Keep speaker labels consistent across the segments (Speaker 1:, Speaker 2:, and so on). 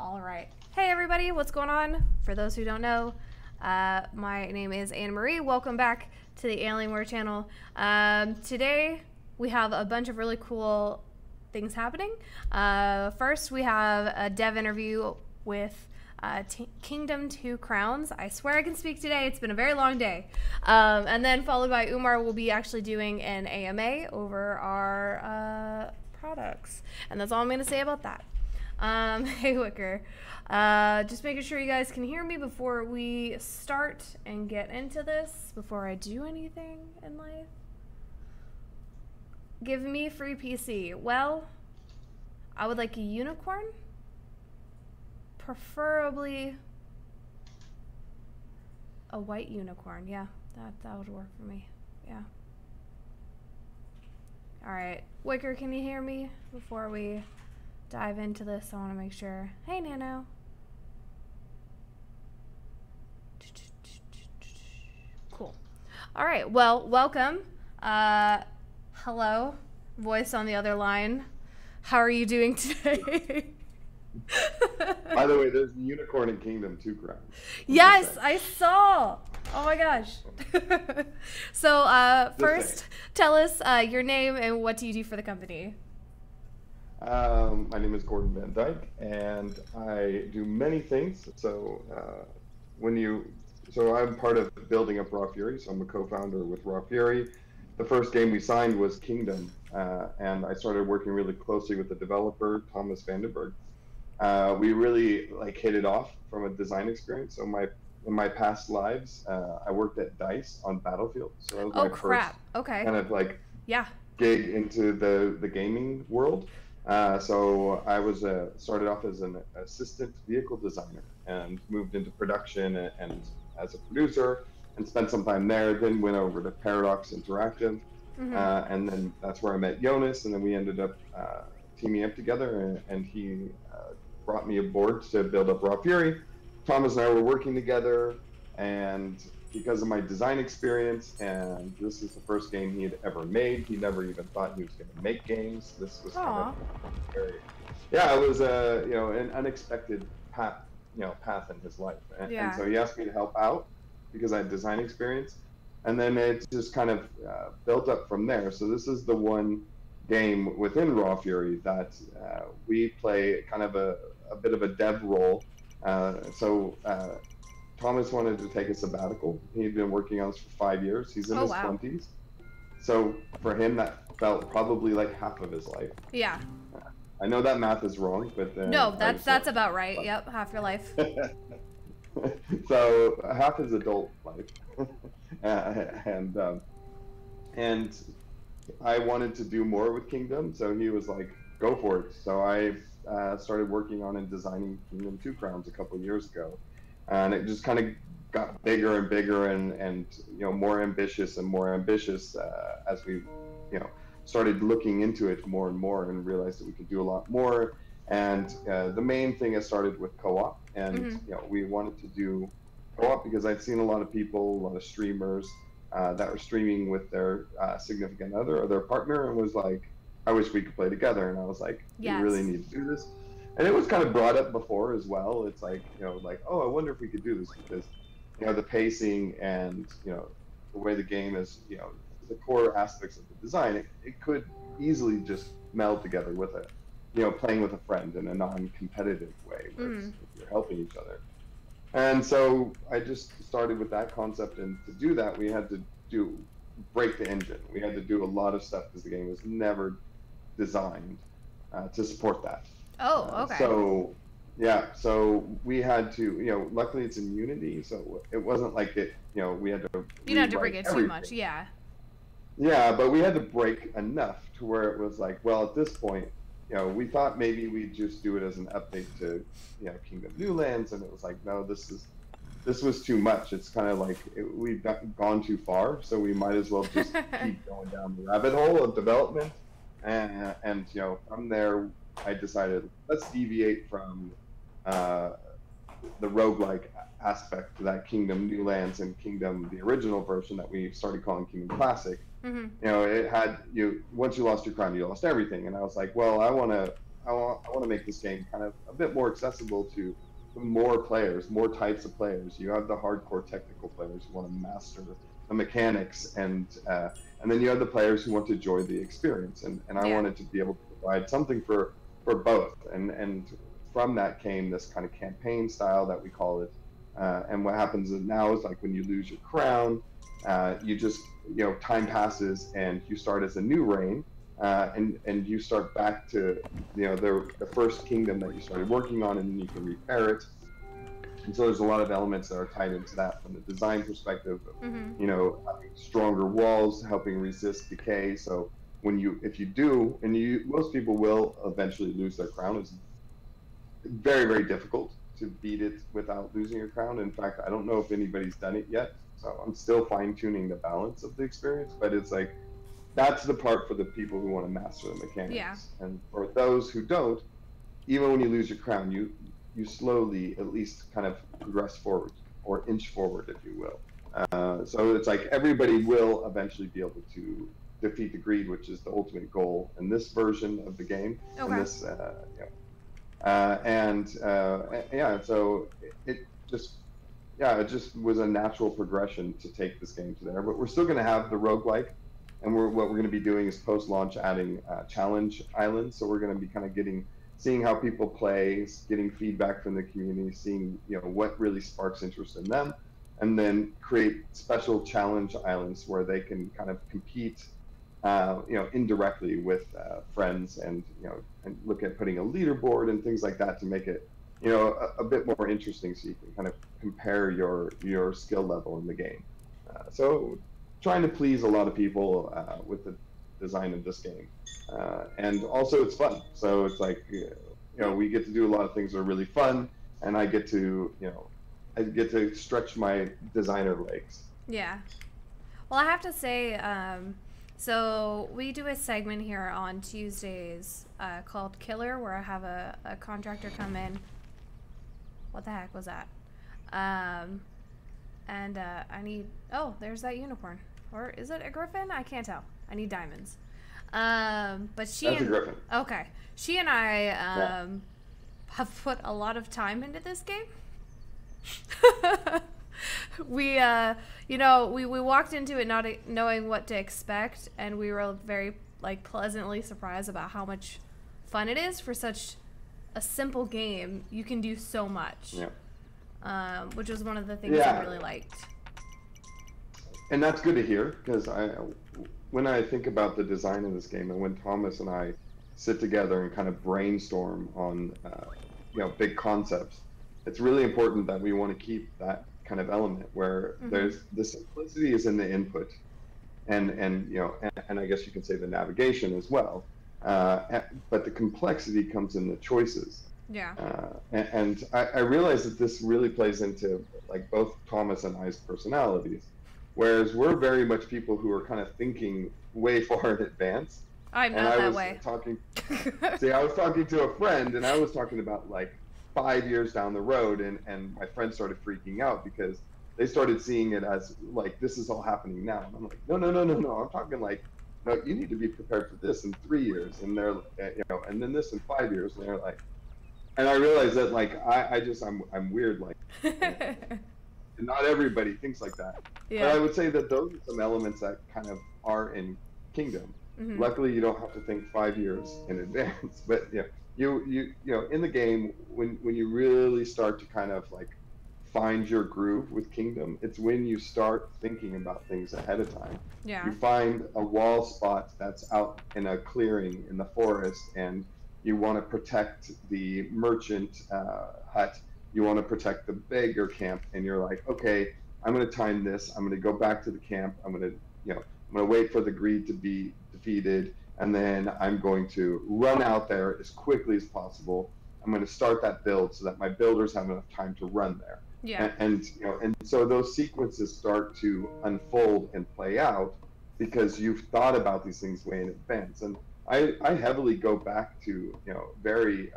Speaker 1: All right. Hey, everybody. What's going on? For those who don't know, my name is Anne Marie. Welcome back to the Alienware channel. Today, we have a bunch of really cool things happening. First, we have a dev interview with Kingdom 2 Crowns. I swear I can speak today. It's been a very long day. And then followed by Umar will be actually doing an AMA over our products. And that's all I'm going to say about that. Hey Wicker, just making sure you guys can hear me before we start and get into this, before I do anything in life. Give me free PC. Well, I would like a unicorn, preferably a white unicorn. Yeah, that would work for me. Yeah. All right, Wicker, can you hear me before we dive into this? I want to make sure. Hey, Nano. Cool. All right. Well, welcome. Hello, voice on the other line. How are you doing today?
Speaker 2: By the way, there's a unicorn in Kingdom 2 Crowns.
Speaker 1: Yes, I saw. Oh my gosh. So first, tell us your name and what do you do for the company?
Speaker 2: My name is Gordon Van Dyke, and I do many things. So I'm part of building up Raw Fury. So I'm a co-founder with Raw Fury. The first game we signed was Kingdom, and I started working really closely with the developer Thomas Vandenberg. We really hit it off from a design experience. So in my past lives, I worked at DICE on Battlefield. So that was my first kind of gig into the gaming world. So I was started off as an assistant vehicle designer and moved into production and as a producer and spent some time there. Then went over to Paradox Interactive, and then that's where I met Jonas, and then we ended up teaming up together, and he brought me aboard to build up Raw Fury. Thomas and I were working together, and because of my design experience, and this is the first game he had ever made. He never even thought he was going to make games. This was kind of very, it was an unexpected path in his life, and so he asked me to help out because I had design experience, and then it just kind of built up from there. So this is the one game within Raw Fury that we play kind of a bit of a dev role. Thomas wanted to take a sabbatical. He'd been working on this for 5 years. He's in his 20s. So for him, that felt probably like half of his life.
Speaker 1: Yeah.
Speaker 2: I know that math is wrong, but
Speaker 1: no, that's about right. Yep, half your life.
Speaker 2: So half his adult life, and I wanted to do more with Kingdom, so he was like, "Go for it." So I started working on and designing Kingdom 2 Crowns a couple of years ago. And it just kind of got bigger and bigger and more ambitious as we started looking into it more and more and realized that we could do a lot more. And the main thing, I started with co-op, and we wanted to do co-op because I'd seen a lot of people, a lot of streamers that were streaming with their significant other or their partner, and was like, I wish we could play together. And I was like, we really need to do this. And it was kind of brought up before as well. It's like, oh, I wonder if we could do this because, the pacing and, the way the game is, the core aspects of the design, it could easily just meld together with playing with a friend in a non-competitive way where you're helping each other. And so I just started with that concept. And to do that, we had to break the engine. We had to do a lot of stuff because the game was never designed to support that.
Speaker 1: Oh, okay.
Speaker 2: So we had to, luckily it's in Unity, so it wasn't like it, we had to.
Speaker 1: You don't have to break it too much, yeah.
Speaker 2: Yeah, but we had to break enough to where it was like, well, at this point, we thought maybe we'd just do it as an update to, Kingdom New Lands, and it was like, no, this was too much. It's kind of like we've gone too far, so we might as well just keep going down the rabbit hole of development, and from there. I decided let's deviate from the roguelike aspect to that Kingdom New Lands and Kingdom, the original version that we started calling Kingdom Classic. It had once you lost your crown, you lost everything. And I was like, well, I want I want to make this game kind of a bit more accessible to more players, more types of players. You have the hardcore technical players who want to master the mechanics, and then you have the players who want to enjoy the experience. And I
Speaker 1: Yeah.
Speaker 2: wanted to be able to provide something for both. And from that came this kind of campaign style that we call it. And what happens now is like when you lose your crown, you just, time passes and you start as a new reign, and you start back to, the first kingdom that you started working on, and then you can repair it. And so there's a lot of elements that are tied into that from the design perspective of, having stronger walls, helping resist decay. So if you do, and most people will eventually lose their crown. It's very, very difficult to beat it without losing your crown. In fact, I don't know if anybody's done it yet. So I'm still fine tuning the balance of the experience, but it's like, that's the part for the people who want to master the mechanics.
Speaker 1: Yeah.
Speaker 2: And for those who don't, even when you lose your crown, you slowly at least kind of progress forward or inch forward, if you will. So it's like everybody will eventually be able to defeat the greed, which is the ultimate goal in this version of the game.
Speaker 1: Okay.
Speaker 2: In this, so it just was a natural progression to take this game to there. But we're still going to have the roguelike, and what we're going to be doing is post-launch adding challenge islands. So we're going to be kind of seeing how people play, getting feedback from the community, seeing what really sparks interest in them, and then create special challenge islands where they can kind of compete, indirectly with friends, and look at putting a leaderboard and things like that to make it a bit more interesting, so you can kind of compare your skill level in the game. So trying to please a lot of people with the design of this game, and also it's fun. So it's like we get to do a lot of things that are really fun, and I get to stretch my designer legs.
Speaker 1: Yeah. Well, I have to say, so we do a segment here on Tuesdays called Killer, where I have a contractor come in. What the heck was that? And I need, there's that unicorn. Or is it a griffin? I can't tell. I need diamonds. But
Speaker 2: That's a griffin.
Speaker 1: Okay. She and I have put a lot of time into this game. We walked into it not knowing what to expect, and we were very pleasantly surprised about how much fun it is for such a simple game. You can do so much.
Speaker 2: Yeah.
Speaker 1: Which was one of the things I really liked.
Speaker 2: And that's good to hear, because when I think about the design of this game, and when Thomas and I sit together and kind of brainstorm on big concepts, it's really important that we want to keep that kind of element where there's the simplicity is in the input, and I guess you can say the navigation as well, but the complexity comes in the choices.
Speaker 1: Yeah.
Speaker 2: And I realize that this really plays into both Thomas and I's personalities, whereas we're very much people who are kind of thinking way far in advance.
Speaker 1: I'm not that way.
Speaker 2: I was talking to a friend, and I was talking about 5 years down the road, and my friend started freaking out because they started seeing it as this is all happening now. And I'm like, no, I'm talking no, you need to be prepared for this in 3 years, and they're and then this in 5 years, and they're and I realized that I'm weird, not everybody thinks like that.
Speaker 1: Yeah.
Speaker 2: But I would say that those are some elements that kind of are in Kingdom. Luckily, you don't have to think 5 years in advance, but you in the game, when you really start to kind of find your groove with Kingdom, it's when you start thinking about things ahead of time.
Speaker 1: Yeah.
Speaker 2: You find a wall spot that's out in a clearing in the forest, and you want to protect the merchant hut. You want to protect the beggar camp, and you're like, okay, I'm going to time this. I'm going to go back to the camp. I'm going to wait for the greed to be defeated, and then I'm going to run out there as quickly as possible. I'm going to start that build so that my builders have enough time to run there.
Speaker 1: Yeah.
Speaker 2: And so those sequences start to unfold and play out because you've thought about these things way in advance. And I heavily go back to very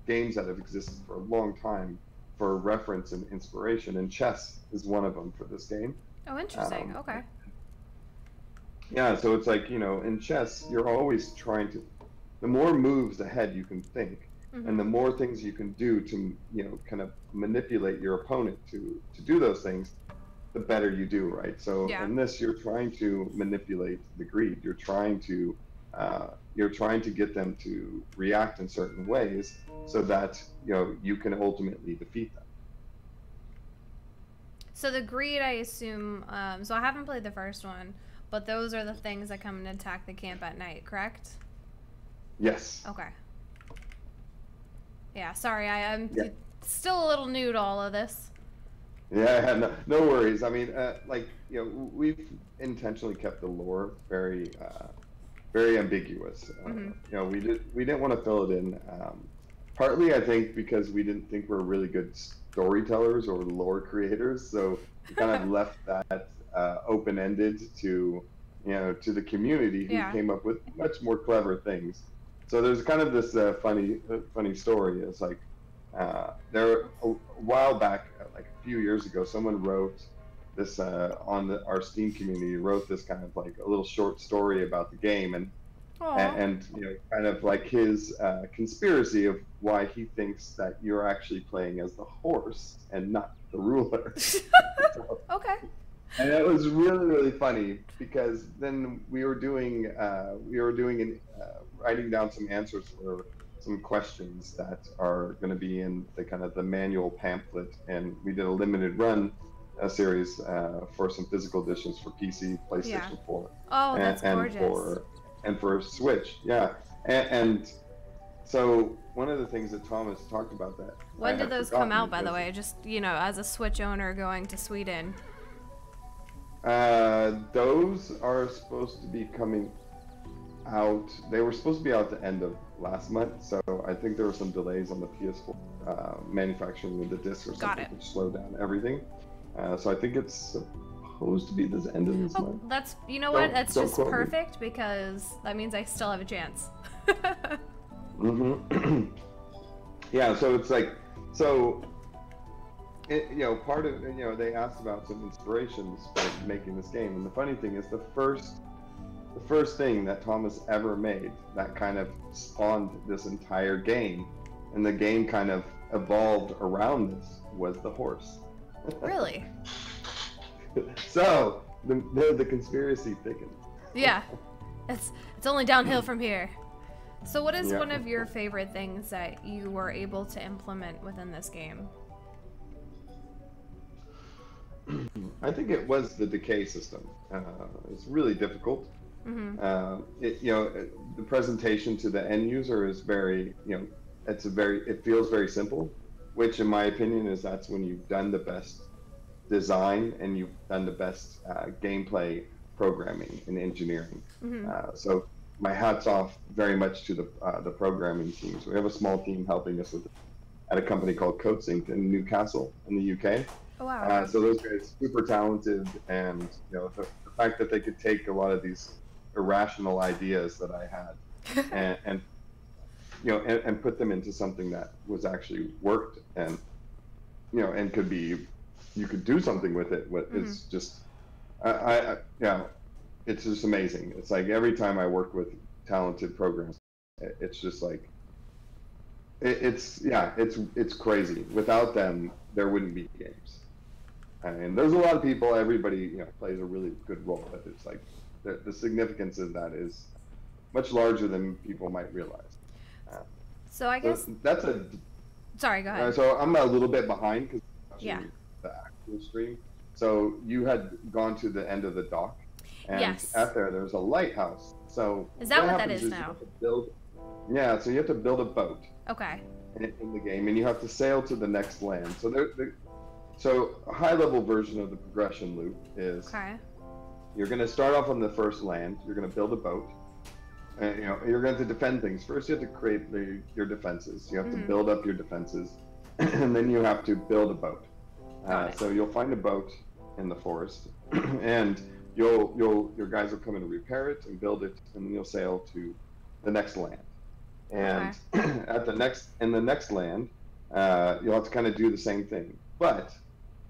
Speaker 2: games that have existed for a long time for reference and inspiration, and chess is one of them for this game.
Speaker 1: Oh, interesting. Okay.
Speaker 2: Yeah, so it's in chess, you're always trying to the more moves ahead you can think, and the
Speaker 1: Mm-hmm.
Speaker 2: more things you can do to, kind of manipulate your opponent to do those things, the better you do, right? So
Speaker 1: Yeah.
Speaker 2: in this, you're trying to manipulate the greed. You're trying to get them to react in certain ways so that you can ultimately defeat them.
Speaker 1: So the greed, I assume. So I haven't played the first one, but those are the things that come and attack the camp at night, correct?
Speaker 2: Yes.
Speaker 1: Okay. Yeah. Sorry, I'm
Speaker 2: Yeah.
Speaker 1: still a little new to all of this.
Speaker 2: Yeah. No worries. I mean, we've intentionally kept the lore very ambiguous.
Speaker 1: Mm-hmm.
Speaker 2: We didn't want to fill it in. Partly, I think, because we didn't think we're really good storytellers or lore creators, so we kind of left that open-ended to the community, who
Speaker 1: Yeah.
Speaker 2: came up with much more clever things. So there's kind of this funny story. It's like there a while back, like a few years ago, someone wrote this on our Steam community, wrote this kind of like a little short story about the game,
Speaker 1: Aw.
Speaker 2: kind of like his conspiracy of why he thinks that you're actually playing as the horse and not the ruler. So,
Speaker 1: Okay.
Speaker 2: and it was really funny, because then writing down some answers for some questions that are going to be in the kind of the manual pamphlet, and we did a limited run series for some physical editions for PC,
Speaker 1: Yeah.
Speaker 2: PlayStation 4,
Speaker 1: Oh,
Speaker 2: and,
Speaker 1: that's
Speaker 2: and
Speaker 1: gorgeous.
Speaker 2: for and for Switch. Yeah, and so one of the things that Thomas talked about that I
Speaker 1: When did
Speaker 2: had
Speaker 1: those come out,
Speaker 2: forgotten
Speaker 1: by the
Speaker 2: was
Speaker 1: way? Just, as a Switch owner going to Sweden.
Speaker 2: those are supposed to be coming out. They were supposed to be out the end of last month, so I think there were some delays on the PS4 manufacturing of the disc or
Speaker 1: Got
Speaker 2: something,
Speaker 1: it.
Speaker 2: which slowed down everything. So I think it's supposed to be this end of this
Speaker 1: Oh,
Speaker 2: month.
Speaker 1: that's, you know what? That's
Speaker 2: Don't
Speaker 1: just
Speaker 2: quote me.
Speaker 1: perfect because that means I still have a chance.
Speaker 2: Hmm. Yeah, so it's like, so part of they asked about some inspirations for making this game, and the funny thing is the first thing that Thomas ever made that kind of spawned this entire game, and the game kind of evolved around this, was the horse.
Speaker 1: Really?
Speaker 2: So the conspiracy thickens.
Speaker 1: Yeah. It's only downhill from here. So what is
Speaker 2: Yeah.
Speaker 1: one of your favorite things that you were able to implement within this game?
Speaker 2: I think it was the decay system. It's really difficult.
Speaker 1: Mm-hmm.
Speaker 2: The presentation to the end user is very, it feels very simple, which in my opinion is that's when you've done the best design and you've done the best gameplay programming and engineering.
Speaker 1: Mm-hmm.
Speaker 2: So my hat's off very much to the programming teams. We have a small team helping us with it at a company called CodeSync in Newcastle in the UK.
Speaker 1: Oh, wow. Okay.
Speaker 2: So those guys super talented, and the fact that they could take a lot of these irrational ideas that I had and put them into something that was actually worked, and and you could do something with it. It's just it's just amazing. It's like every time I work with talented programs, it's just like it's crazy. Without them, there wouldn't be games. And there's a lot of people. Everybody plays a really good role, but it's like the significance of that is much larger than people might realize. Uh,
Speaker 1: So I guess.
Speaker 2: that's a.
Speaker 1: Sorry, go ahead.
Speaker 2: So I'm a little bit behind because
Speaker 1: Yeah.
Speaker 2: the actual stream. So you had gone to the end of the dock, and
Speaker 1: Yes.
Speaker 2: at there's a lighthouse. So
Speaker 1: Is that what that
Speaker 2: happens
Speaker 1: is
Speaker 2: you
Speaker 1: now?
Speaker 2: have to build. Yeah, so you have to build a boat
Speaker 1: Okay.
Speaker 2: in the game, and you have to sail to the next land. So a high-level version of the progression loop is
Speaker 1: Okay.
Speaker 2: you're going to start off on the first land. You're going to build a boat. And, you're going to defend things. First, you have to create your defenses. You have to build up your defenses, and then you have to build a boat. So you'll find a boat in the forest, and your guys will come in and repair it and build it, and then you'll sail to the next land. And in the next land, you'll have to kind of do the same thing, but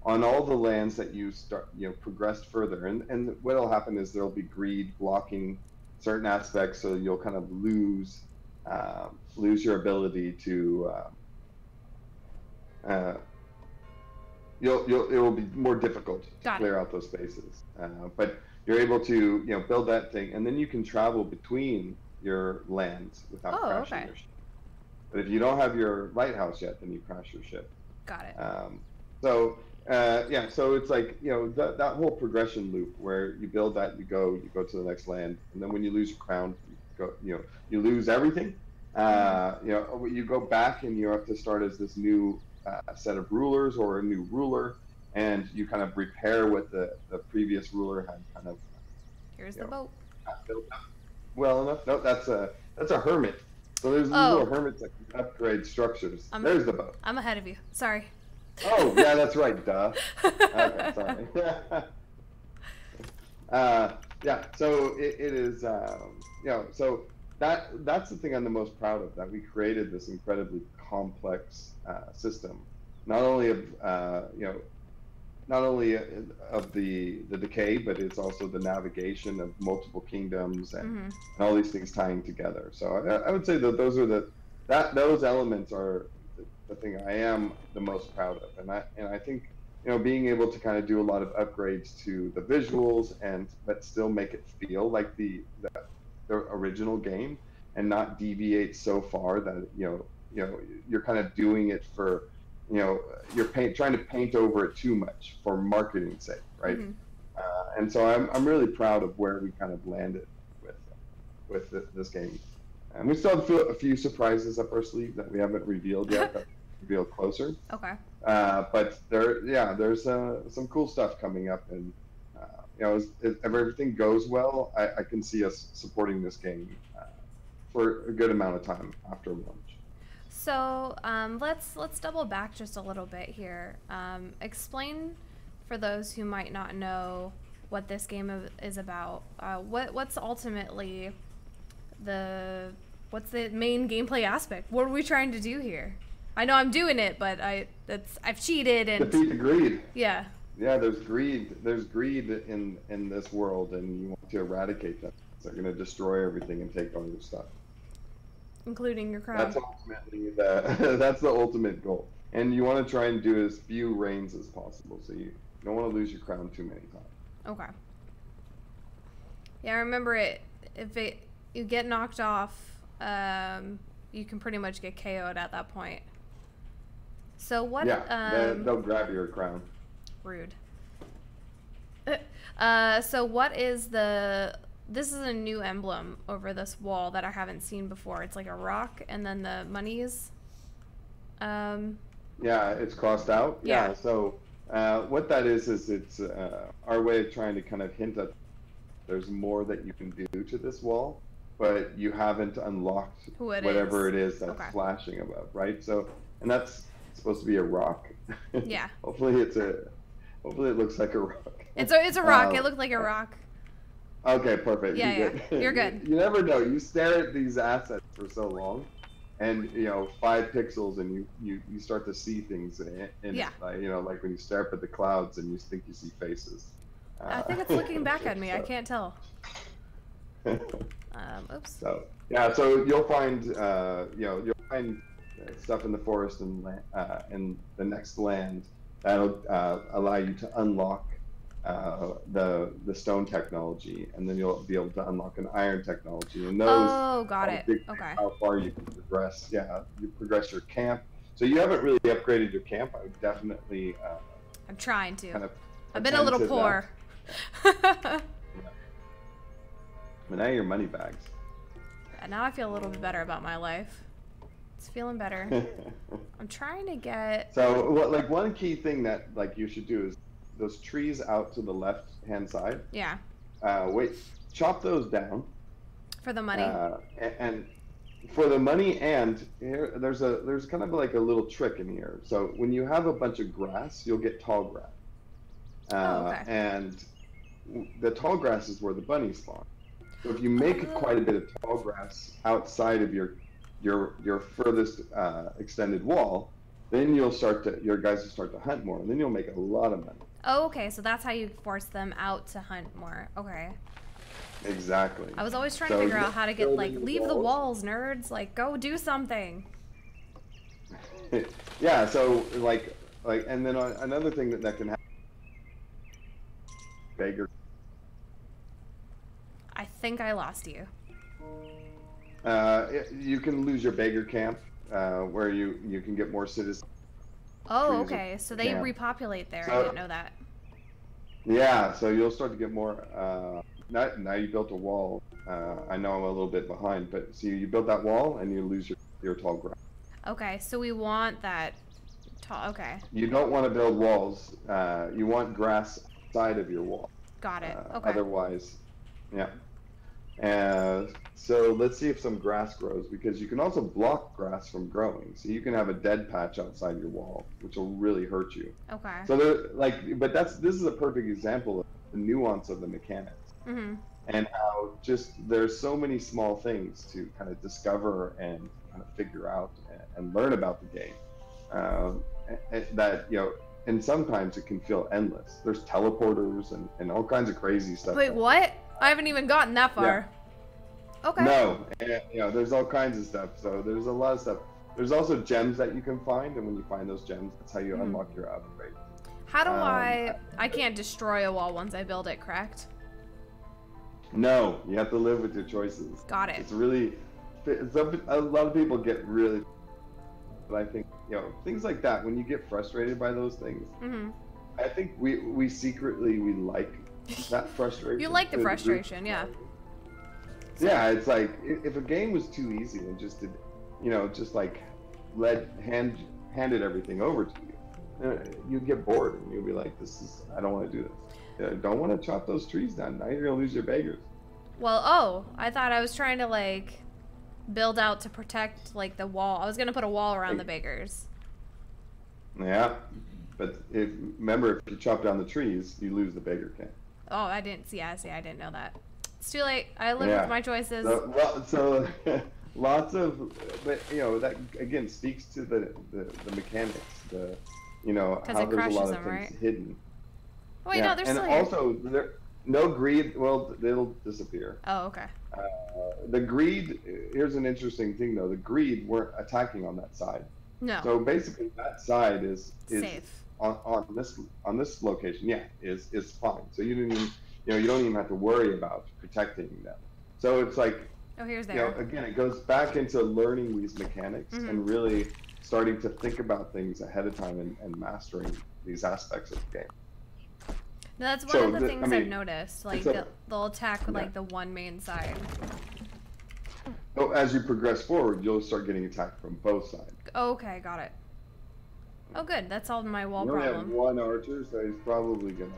Speaker 2: on all the lands that you start, progressed further, and what'll happen is there'll be greed blocking certain aspects, so you'll kind of lose lose your ability to it will be more difficult to clear out those spaces. But you're able to build that thing, and then you can travel between your lands without crashing your ship. But if you don't have your lighthouse yet, then you crash your ship.
Speaker 1: Got it.
Speaker 2: So it's like that whole progression loop where you build that, you go to the next land, and then when you lose your crown, you lose everything. You go back and you have to start as this new set of rulers or a new ruler, and you kind of repair what the previous ruler had kind of.
Speaker 1: Here's the boat.
Speaker 2: Not built up well enough. No, that's a hermit. So there's these little hermits that can upgrade structures. There's the boat.
Speaker 1: I'm ahead of you. Sorry.
Speaker 2: Oh yeah, that's right. Duh. Okay, sorry. Yeah. So it is. So that's the thing I'm the most proud of. That we created this incredibly complex system, not only of the decay, but it's also the navigation of multiple kingdoms and all these things tying together. So I would say that those elements are the thing I am the most proud of, and I think being able to kind of do a lot of upgrades to the visuals but still make it feel like the original game and not deviate so far that you're kind of doing it for you're trying to paint over it too much for marketing's sake, right? And so I'm really proud of where we kind of landed with this game. And we still have a few surprises up our sleeve that we haven't revealed yet, that we'll reveal closer.
Speaker 1: Okay.
Speaker 2: But there's some cool stuff coming up, and if everything goes well, I can see us supporting this game for a good amount of time after launch.
Speaker 1: So let's double back just a little bit here. Explain for those who might not know what this game is about. What's ultimately what's the main gameplay aspect? What are we trying to do here? I know I'm doing it, but I've cheated and
Speaker 2: defeat the greed.
Speaker 1: Yeah.
Speaker 2: Yeah, there's greed. There's greed in this world, and you want to eradicate them. They're going to destroy everything and take all your stuff,
Speaker 1: including your crown.
Speaker 2: That's ultimately that's the ultimate goal, and you want to try and do as few reigns as possible. So you don't want to lose your crown too many times.
Speaker 1: Okay. Yeah, I remember it. You get knocked off, you can pretty much get KO'd at that point. So what?
Speaker 2: Yeah, they'll grab your crown.
Speaker 1: Rude. So what is this is a new emblem over this wall that I haven't seen before. It's like a rock and then the monies.
Speaker 2: Yeah, it's crossed out. Yeah. So what that is it's our way of trying to kind of hint at there's more that you can do to this wall, but you haven't unlocked whatever it is that's flashing above, right? So, and that's supposed to be a rock.
Speaker 1: Yeah.
Speaker 2: Hopefully it looks like a rock.
Speaker 1: It's a rock. It looked like a rock.
Speaker 2: Okay, perfect.
Speaker 1: Yeah, you're good.
Speaker 2: You never know. You stare at these assets for so long, and 5 pixels, and you start to see things like when you stare up at the clouds and you think you see faces.
Speaker 1: I think it's looking back at me. I can't tell. Oops.
Speaker 2: So yeah, so you'll find you'll find stuff in the forest and the next land that'll allow you to unlock the stone technology, and then you'll be able to unlock an iron technology. And those
Speaker 1: got it. Okay.
Speaker 2: How far you can progress? Yeah, you progress your camp. So you haven't really upgraded your camp. I would definitely.
Speaker 1: I'm trying to.
Speaker 2: Kind of
Speaker 1: I've been a little poor.
Speaker 2: Yeah. But now your money bags.
Speaker 1: Yeah, now I feel a little bit better about my life. It's feeling better. I'm trying to get.
Speaker 2: So one key thing that you should do is those trees out to the left hand side.
Speaker 1: Yeah.
Speaker 2: Chop those down.
Speaker 1: For the money.
Speaker 2: And for the money, and here there's kind of like a little trick in here. So when you have a bunch of grass, you'll get tall grass. And the tall grass is where the bunnies spawn. So if you make quite a bit of tall grass outside of your furthest extended wall, then your guys will start to hunt more, and then you'll make a lot of money.
Speaker 1: Oh, okay. So that's how you force them out to hunt more. Okay.
Speaker 2: Exactly.
Speaker 1: I was always trying to
Speaker 2: So
Speaker 1: figure
Speaker 2: you're
Speaker 1: out how to get,
Speaker 2: building
Speaker 1: like,
Speaker 2: the
Speaker 1: leave the walls, nerds. Like, go do something.
Speaker 2: Yeah, so and then another thing that can happen, beggar.
Speaker 1: I think I lost you.
Speaker 2: You can lose your beggar camp, where you can get more citizens.
Speaker 1: Oh,
Speaker 2: Trees
Speaker 1: okay. So
Speaker 2: a
Speaker 1: they
Speaker 2: camp.
Speaker 1: repopulate there. I
Speaker 2: So
Speaker 1: didn't know that.
Speaker 2: yeah, so you'll start to get more. Now you built a wall. I know I'm a little bit behind, but see, you built that wall and you lose your tall grass.
Speaker 1: Okay, so we want that tall. Okay,
Speaker 2: You don't want to build walls. You want grass side of your wall.
Speaker 1: got it. Okay.
Speaker 2: Otherwise, yeah. So let's see if some grass grows, because you can also block grass from growing. So you can have a dead patch outside your wall, which will really hurt you.
Speaker 1: Okay.
Speaker 2: So but this is a perfect example of the nuance of the mechanics, and how just there's so many small things to kind of discover and kind of figure out and learn about the game, that and sometimes it can feel endless. There's teleporters and all kinds of crazy stuff.
Speaker 1: Wait, what? I haven't even gotten that far. Yeah. Okay.
Speaker 2: No, and, there's all kinds of stuff. So there's a lot of stuff. There's also gems that you can find, and when you find those gems, that's how you unlock your upgrade.
Speaker 1: How do I can't destroy a wall once I build it, correct?
Speaker 2: No, you have to live with your choices.
Speaker 1: Got it.
Speaker 2: It's really, a lot of people get really, but I think, things like that, when you get frustrated by those things, I think we secretly, we like that frustration.
Speaker 1: You like the frustration, yeah.
Speaker 2: Yeah, it's like, if a game was too easy and just did, just like handed everything over to you, you'd get bored and you'd be like, I don't want to do this. I don't want to chop those trees down. Now you're gonna lose your beggars.
Speaker 1: Well, I thought I was trying to like build out to protect like the wall. I was gonna put a wall around the beggars.
Speaker 2: Yeah, but remember, if you chop down the trees, you lose the beggar camp.
Speaker 1: Oh, I didn't see. I didn't know that. It's too late. I live with my choices.
Speaker 2: So lots of, but that again speaks to the mechanics. How there's a lot of things hidden.
Speaker 1: Wait, no, there's
Speaker 2: and
Speaker 1: still
Speaker 2: also no greed. Well, they'll disappear.
Speaker 1: Oh, okay.
Speaker 2: The greed. Here's an interesting thing, though. The greed weren't attacking on that side.
Speaker 1: No.
Speaker 2: So basically, that side is
Speaker 1: safe
Speaker 2: on this location. Yeah, is fine. So you don't even have to worry about protecting them. So it's like,
Speaker 1: here's there.
Speaker 2: Again, it goes back into learning these mechanics and really starting to think about things ahead of time and mastering these aspects of the game.
Speaker 1: No, that's one of the things I've noticed. Like they'll attack with like the one main side.
Speaker 2: So as you progress forward, you'll start getting attacked from both sides.
Speaker 1: Okay, got it. Oh, good. That solved my wall
Speaker 2: problem. You
Speaker 1: problem.
Speaker 2: only have one archer, so he's probably gonna.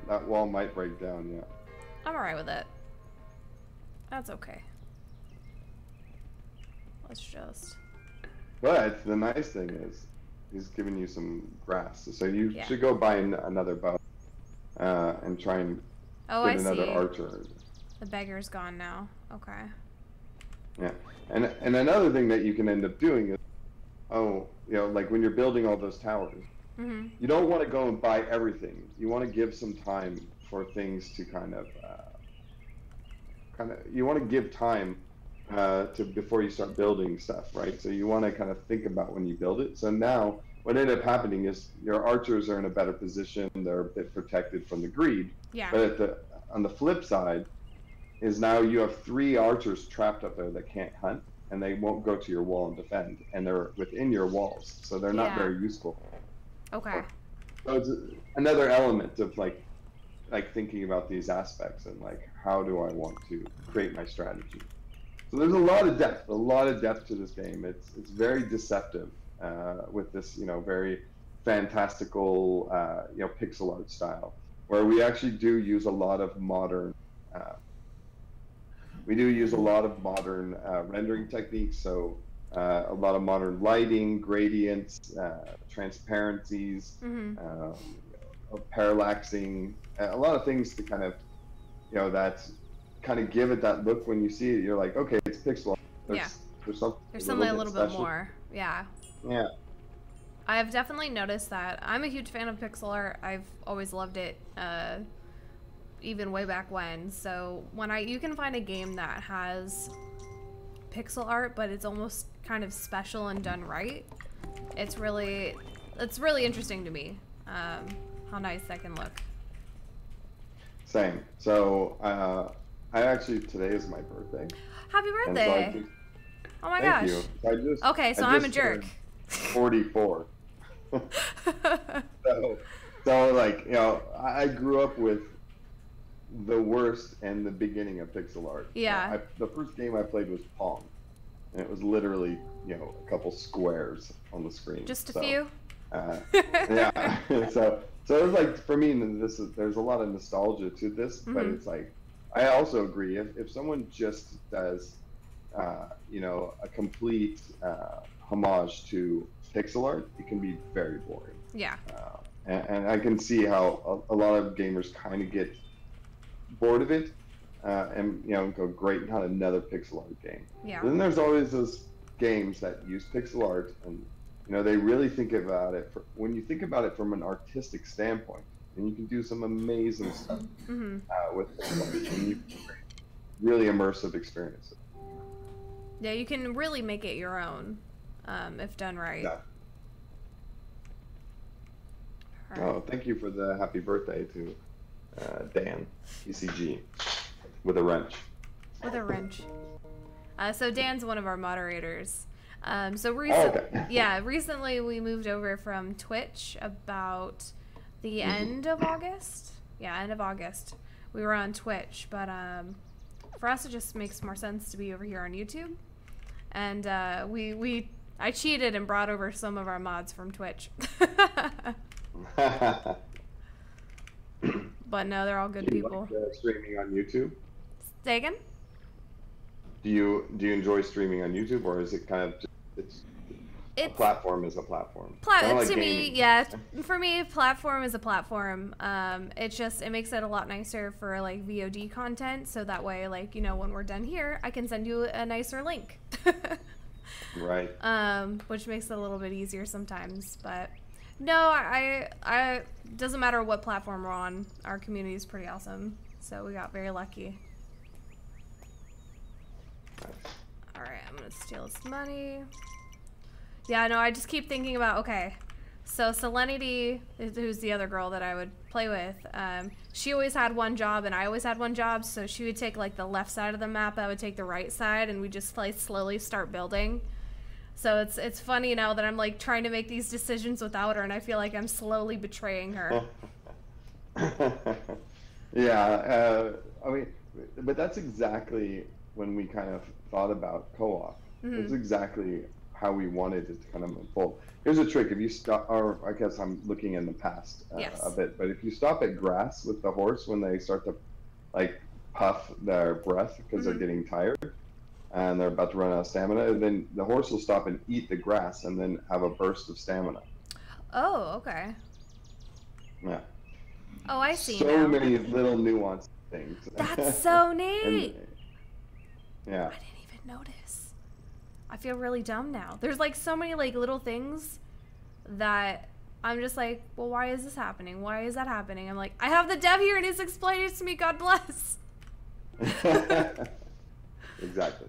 Speaker 2: That wall might break down. Yeah.
Speaker 1: I'm alright with it. That's okay. Let's just.
Speaker 2: But the nice thing is, he's giving you some grass, so you should go buy another bow, and try and get another archer.
Speaker 1: The beggar's gone now. Okay.
Speaker 2: Yeah, and another thing that you can end up doing is, like when you're building all those towers, you don't want to go and buy everything. You want to give some time for things to you want to give time before you start building stuff, right? So you want to kind of think about when you build it. So now what ended up happening is your archers are in a better position. They're a bit protected from the greed.
Speaker 1: Yeah.
Speaker 2: But on the flip side is now you have 3 archers trapped up there that can't hunt, and they won't go to your wall and defend, and they're within your walls, so they're not very useful.
Speaker 1: Okay.
Speaker 2: So it's another element of like thinking about these aspects and like, how do I want to create my strategy? So there's a lot of depth to this game. It's very deceptive with this very fantastical pixel art style, where we actually do use a lot of modern rendering techniques. So a lot of modern lighting, gradients, transparencies, parallaxing, a lot of things to kind of that kind of give it that look. When you see it, you're like, okay, it's pixel art. There's something a little
Speaker 1: bit more. Yeah.
Speaker 2: Yeah.
Speaker 1: I've definitely noticed that. I'm a huge fan of pixel art. I've always loved it. even way back when. So when you can find a game that has pixel art, but it's almost kind of special and done right, it's really interesting to me, how nice that can look.
Speaker 2: Same. So I actually, today is my birthday.
Speaker 1: Happy birthday!
Speaker 2: So
Speaker 1: oh my
Speaker 2: thank
Speaker 1: gosh.
Speaker 2: You.
Speaker 1: Okay, so I'm a jerk.
Speaker 2: 44. so like, you know, I grew up with the worst and the beginning of pixel art.
Speaker 1: Yeah.
Speaker 2: The first game I played was Pong, and it was literally, you know, a couple squares on the screen.
Speaker 1: Just a few.
Speaker 2: Yeah. so it was like, for me, there's a lot of nostalgia to this, but it's like, I also agree if someone just does, you know, a complete homage to pixel art, it can be very boring.
Speaker 1: Yeah.
Speaker 2: And I can see how a lot of gamers kind of get bored of it, and, you know, go, great, not another pixel art game.
Speaker 1: Yeah.
Speaker 2: But then there's always those games that use pixel art, and, you know, they really think about it. When you think about it from an artistic standpoint, and you can do some amazing stuff with pixel art, and you can create really immersive experiences.
Speaker 1: Yeah, you can really make it your own, if done right.
Speaker 2: Yeah. Right. Oh, thank you for the happy birthday to Dan, ECG, with a wrench.
Speaker 1: With a wrench. So Dan's one of our moderators. So recently we moved over from Twitch about the end of August. Yeah, end of August. We were on Twitch, but for us it just makes more sense to be over here on YouTube. And I cheated and brought over some of our mods from Twitch. But no, they're all good people.
Speaker 2: Like, streaming on YouTube?
Speaker 1: Say again?
Speaker 2: Do you enjoy streaming on YouTube, or is it kind of just, a platform is a platform?
Speaker 1: Like to me, yeah. For me, platform is a platform. It makes it a lot nicer for like VOD content, so that way, like, you know, when we're done here, I can send you a nicer link.
Speaker 2: Right.
Speaker 1: Which makes it a little bit easier sometimes, but no, I doesn't matter what platform we're on. Our community is pretty awesome, so we got very lucky. All right, I'm gonna steal this money. Yeah, no, I just keep thinking about, okay, so Selenity, who's the other girl that I would play with, she always had one job and I always had one job, so she would take like the left side of the map, I would take the right side, and we just like slowly start building. So it's funny now that I'm like trying to make these decisions without her, and I feel like I'm slowly betraying her.
Speaker 2: Yeah, I mean, but that's exactly when we kind of thought about co-op. That's exactly how we wanted it to kind of unfold. Here's a trick: if you stop, or I guess I'm looking in the past a bit, but if you stop at grass with the horse when they start to like puff their breath because they're getting tired and they're about to run out of stamina, then the horse will stop and eat the grass and then have a burst of stamina.
Speaker 1: Oh, okay.
Speaker 2: Yeah.
Speaker 1: Oh, I see.
Speaker 2: So many little nuanced things.
Speaker 1: That's so neat.
Speaker 2: Yeah.
Speaker 1: I didn't even notice. I feel really dumb now. There's like so many like little things that I'm just like, well, why is this happening? Why is that happening? I'm like, I have the dev here and he's explaining it to me. God bless.
Speaker 2: Exactly.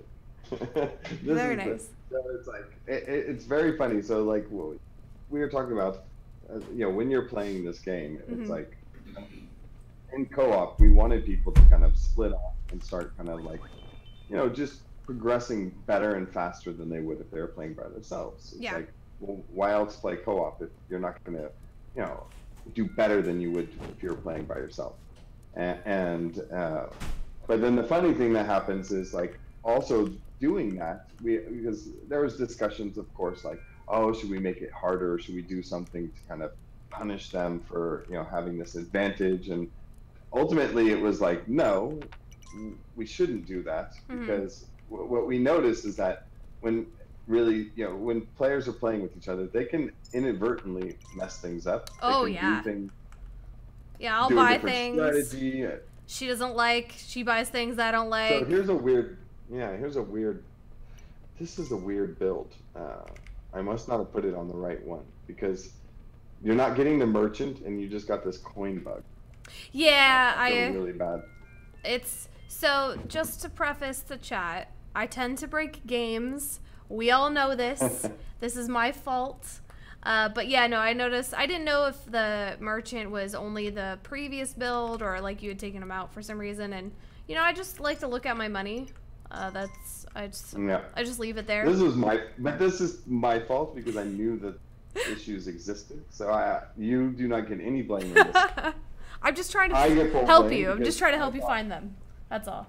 Speaker 1: Very nice.
Speaker 2: It's like it's very funny. So like we were talking about, you know, when you're playing this game, it's like in co-op, we wanted people to kind of split off and start kind of like, you know, just progressing better and faster than they would if they were playing by themselves. It's like, well, why else play co-op if you're not going to, you know, do better than you would if you were playing by yourself? But then the funny thing that happens is like also doing that, because there was discussions, of course, like, oh, should we make it harder? Or should we do something to kind of punish them for, you know, having this advantage? And ultimately it was like, no, we shouldn't do that, because what we notice is that when really, you know, when players are playing with each other, they can inadvertently mess things up.
Speaker 1: Oh, yeah. Yeah, I'll buy things. Strategy. She doesn't like. She buys things I don't like.
Speaker 2: So here's a weird. This is a weird build. I must not have put it on the right one, because you're not getting the merchant and you just got this coin bug.
Speaker 1: Yeah,
Speaker 2: I feel really bad.
Speaker 1: It's so just to preface the chat, I tend to break games. We all know this. This is my fault. But yeah, no, I noticed. I didn't know if the merchant was only the previous build or like you had taken them out for some reason. And you know, I just like to look at my money. I just leave it there.
Speaker 2: This is my fault because I knew that issues existed. So you do not get any blame in this.
Speaker 1: I'm just trying to help you. I'm just trying to help you find them. That's all.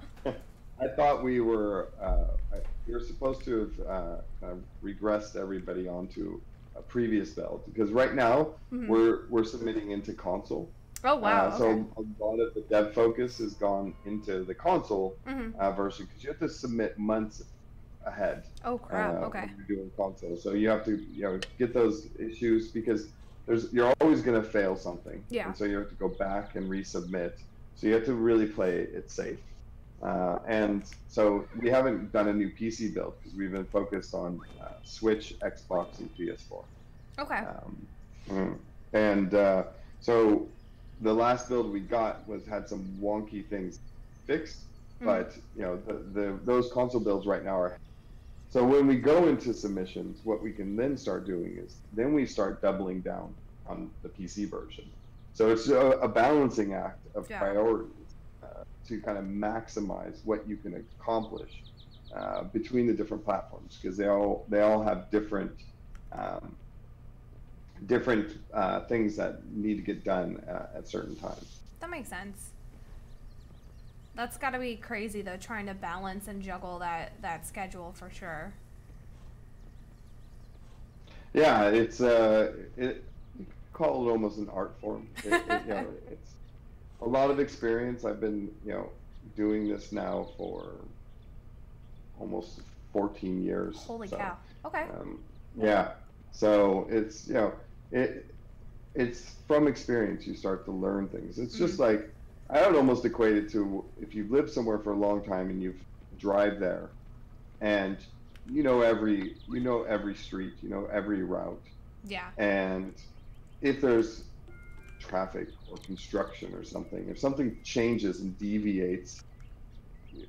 Speaker 2: I thought we were supposed to have regressed everybody onto a previous build because right now we're submitting into console.
Speaker 1: Oh wow!
Speaker 2: So a lot of the dev focus has gone into the console version because you have to submit months ahead.
Speaker 1: Oh crap! Okay.
Speaker 2: When you're doing console, so you have to get those issues because you're always going to fail something.
Speaker 1: Yeah.
Speaker 2: And so you have to go back and resubmit. So you have to really play it safe. And so we haven't done a new PC build because we've been focused on Switch, Xbox, and PS4.
Speaker 1: Okay.
Speaker 2: So the last build we got had some wonky things fixed, but those console builds right now are. So when we go into submissions, what we can then start doing is then we start doubling down on the PC version. So it's a balancing act of priorities to kind of maximize what you can accomplish between the different platforms because they all have different things that need to get done at certain times.
Speaker 1: That makes sense. That's got to be crazy though, trying to balance and juggle that schedule for sure.
Speaker 2: Yeah, it's you call it almost an art form. It's a lot of experience. I've been doing this now for almost 14 years.
Speaker 1: Holy cow! Okay.
Speaker 2: Yeah, so it's it's from experience you start to learn things. It's just like. I would almost equate it to if you've lived somewhere for a long time and you drive there, and you know every street, every route.
Speaker 1: Yeah.
Speaker 2: And if there's traffic or construction or something, if something changes and deviates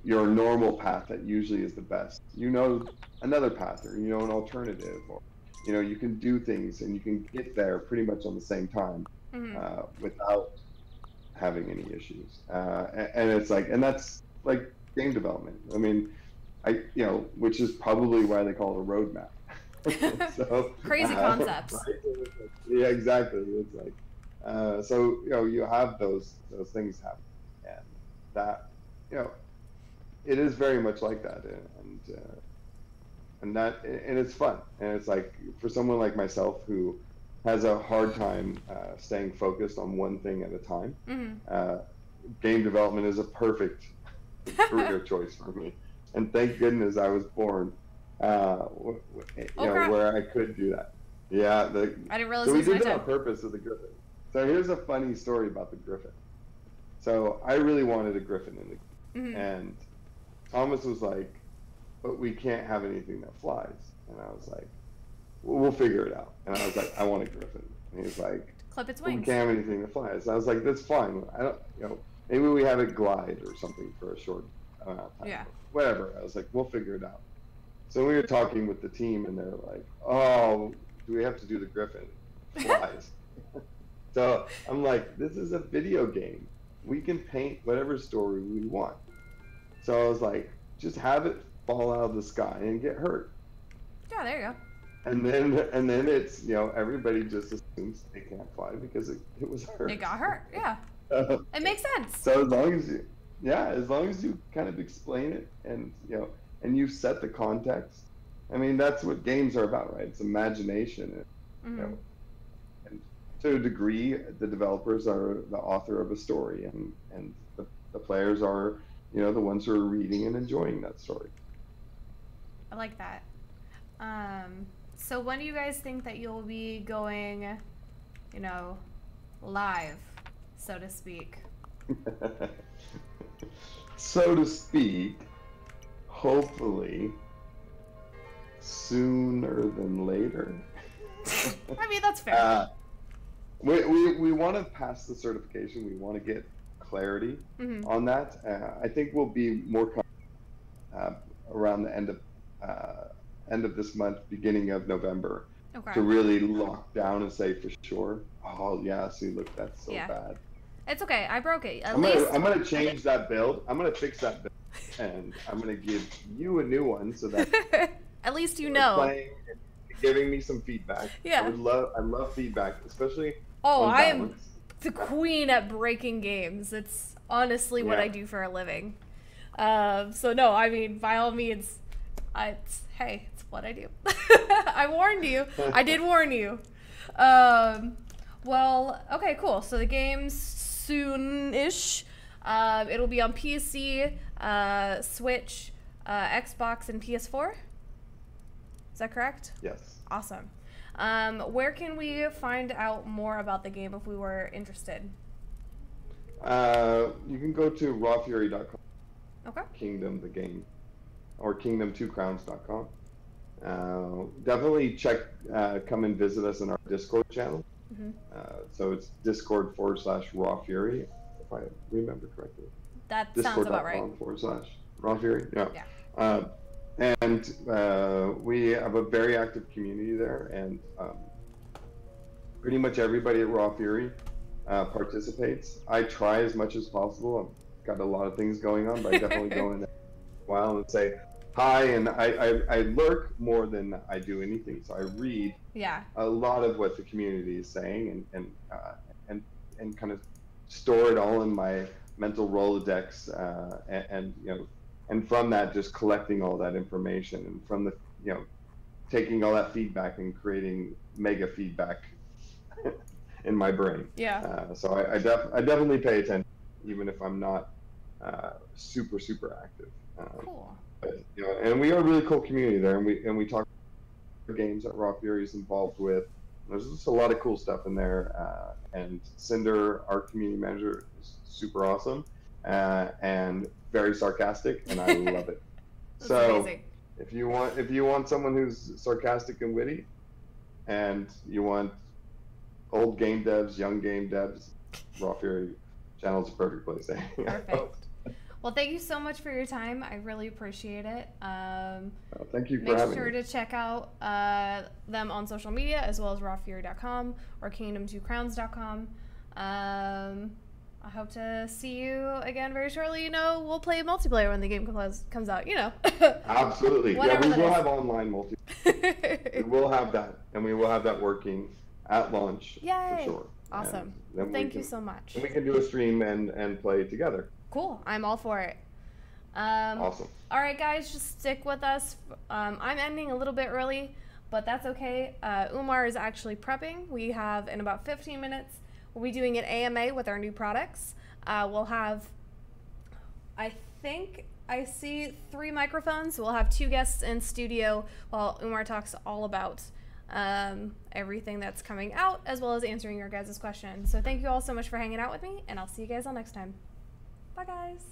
Speaker 2: your normal path that usually is the best, another path or an alternative, or you can do things and you can get there pretty much on the same time without having any issues, and it's like, and that's like game development. I mean, which is probably why they call it a roadmap. So
Speaker 1: crazy concepts.
Speaker 2: Right? Yeah, exactly. It's like, so you have those things happen, and that it is very much like that, and it's fun, and it's like for someone like myself who has a hard time staying focused on one thing at a time. Game development is a perfect career choice for me, and thank goodness I was born, where I could do that. Yeah,
Speaker 1: I didn't realize.
Speaker 2: So we did it on purpose with the Griffin. So here's a funny story about the Griffin. So I really wanted a Griffin in the, and Thomas was like, "But we can't have anything that flies," and I was like, we'll figure it out. And I was like, I want a Griffin. And he's like,
Speaker 1: clip its wings.
Speaker 2: We can't have anything that flies. So I was like, that's fine. I don't, maybe we have it glide or something for a short amount of time.
Speaker 1: Yeah.
Speaker 2: Whatever. I was like, we'll figure it out. So we were talking with the team, and they're like, oh, do we have to do the Griffin? Flies. So I'm like, this is a video game. We can paint whatever story we want. So I was like, just have it fall out of the sky and get hurt.
Speaker 1: Yeah, there you go.
Speaker 2: And then it's everybody just assumes it can't fly because it was hurt.
Speaker 1: It got hurt. Yeah. It makes sense.
Speaker 2: So as long as you kind of explain it and and you set the context. I mean, that's what games are about, right? It's imagination. And to a degree, the developers are the author of a story, and the players are the ones who are reading and enjoying that story.
Speaker 1: I like that. So when do you guys think that you'll be going, live, so to speak?
Speaker 2: So to speak, hopefully sooner than later.
Speaker 1: I mean, that's fair.
Speaker 2: We want to pass the certification. We want to get clarity on that. I think we'll be more around the end of this month, beginning of November, to really lock down and say for sure. Oh yeah, see, look, that's so bad.
Speaker 1: It's okay. I broke it.
Speaker 2: I'm gonna change that build. I'm gonna fix that build, and I'm gonna give you a new one so that
Speaker 1: at least you know.
Speaker 2: Playing and giving me some feedback.
Speaker 1: Yeah.
Speaker 2: I love feedback, especially.
Speaker 1: Oh, I am the queen at breaking games. It's honestly what I do for a living. So no, I mean, by all means, hey, it's what I do. I warned you. I did warn you. Well, okay, cool. So the game's soon-ish. It'll be on PC, Switch, Xbox, and PS4. Is that correct?
Speaker 2: Yes.
Speaker 1: Awesome. Where can we find out more about the game if we were interested?
Speaker 2: You can go to rawfury.com.
Speaker 1: Okay.
Speaker 2: Kingdom the game, or kingdom2crowns.com. Definitely come and visit us in our Discord channel. So it's Discord/rawfury, if I remember correctly.
Speaker 1: That sounds about right.
Speaker 2: Discord.com/rawfury. Yeah. And we have a very active community there, and pretty much everybody at Raw Fury participates. I try as much as possible. I've got a lot of things going on, but I definitely go in there a while and say hi, and I lurk more than I do anything. So I read a lot of what the community is saying, and kind of store it all in my mental Rolodex, and from that, just collecting all that information, and from the, taking all that feedback and creating mega feedback in my brain.
Speaker 1: Yeah.
Speaker 2: So I definitely pay attention, even if I'm not super active.
Speaker 1: Cool.
Speaker 2: But, and we are a really cool community there, and we talk games that Raw Fury is involved with. There's just a lot of cool stuff in there, and Cinder, our community manager, is super awesome, and very sarcastic, and I love it. So amazing. If you want someone who's sarcastic and witty, and you want old game devs, young game devs, Raw Fury channel is a perfect place.
Speaker 1: Perfect. Well, thank you so much for your time. I really appreciate it.
Speaker 2: Thank you for having me.
Speaker 1: Make sure to check out them on social media, as well as rawfury.com or kingdom2crowns.com. I hope to see you again very shortly. We'll play multiplayer when the game comes out.
Speaker 2: Absolutely. Yeah, we will have online multiplayer. We will have that, and we will have that working at launch.
Speaker 1: Yay.
Speaker 2: For sure.
Speaker 1: Awesome. Thank you so much.
Speaker 2: And we can do a stream and play together.
Speaker 1: Cool. I'm all for it.
Speaker 2: Awesome.
Speaker 1: All right, guys, just stick with us. I'm ending a little bit early, but that's okay. Umar is actually prepping. We have, in about 15 minutes, we'll be doing an AMA with our new products. We'll have, I think I see 3 microphones. We'll have 2 guests in studio while Umar talks all about everything that's coming out, as well as answering your guys' questions. So thank you all so much for hanging out with me, and I'll see you guys all next time. Bye, guys.